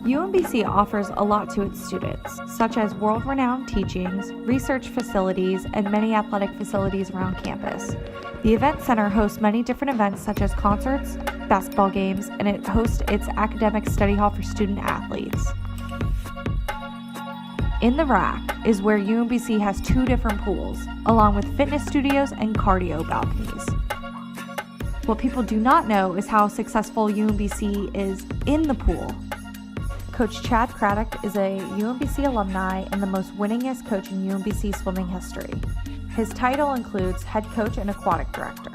UMBC offers a lot to its students, such as world-renowned teachings, research facilities, and many athletic facilities around campus. The Event Center hosts many different events such as concerts, basketball games, and it hosts its academic study hall for student athletes. In the rack is where UMBC has 2 different pools, along with fitness studios and cardio balconies. What people do not know is how successful UMBC is in the pool. Coach Chad Craddock is a UMBC alumni and the most winningest coach in UMBC swimming history. His title includes head coach and aquatic director.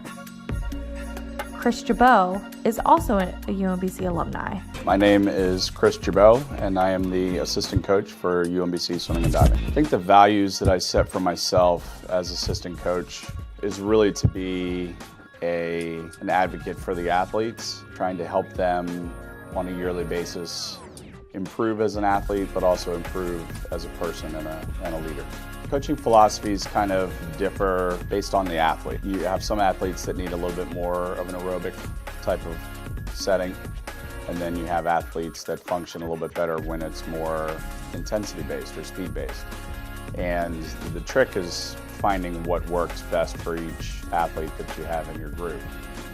Chris Jabot is also a UMBC alumni. My name is Chris Jabot, and I am the assistant coach for UMBC Swimming and Diving. I think the values that I set for myself as assistant coach is really to be an advocate for the athletes, trying to help them on a yearly basis improve as an athlete, but also improve as a person and a leader. Coaching philosophies kind of differ based on the athlete. You have some athletes that need a little bit more of an aerobic type of setting, and then you have athletes that function a little bit better when it's more intensity-based or speed-based. And the trick is finding what works best for each athlete that you have in your group.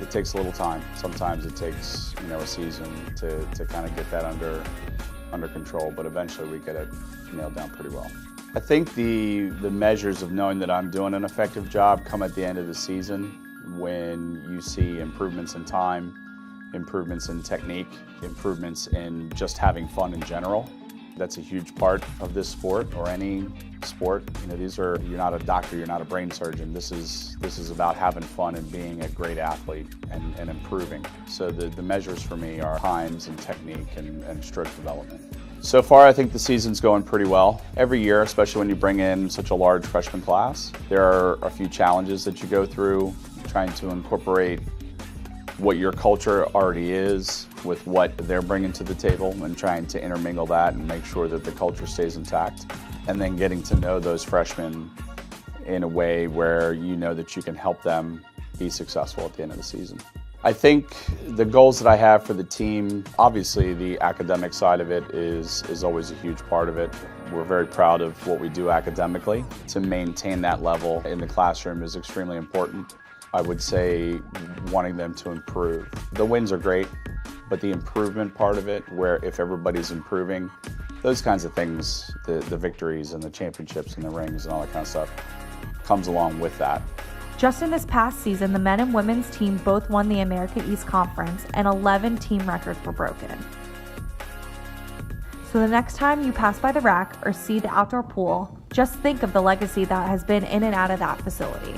It takes a little time. Sometimes it takes a season to kind of get that under control, but eventually we get it nailed down pretty well. I think the measures of knowing that I'm doing an effective job come at the end of the season when you see improvements in time, improvements in technique, improvements in just having fun in general. That's a huge part of this sport or any sport. You're not a doctor, you're not a brain surgeon. This is about having fun and being a great athlete and improving. So the measures for me are times and technique and stroke development. So far, I think the season's going pretty well. Every year, especially when you bring in such a large freshman class, there are a few challenges that you go through, trying to incorporate what your culture already is with what they're bringing to the table and trying to intermingle that and make sure that the culture stays intact. And then getting to know those freshmen in a way where you know that you can help them be successful at the end of the season. I think the goals that I have for the team, obviously the academic side of it is always a huge part of it. We're very proud of what we do academically. To maintain that level in the classroom is extremely important. I would say wanting them to improve. The wins are great, but the improvement part of it, where if everybody's improving, those kinds of things, the victories and the championships and the rings and all that kind of stuff, comes along with that. Just in this past season, the men and women's team both won the America East Conference and 11 team records were broken. So the next time you pass by the rack or see the outdoor pool, just think of the legacy that has been in and out of that facility.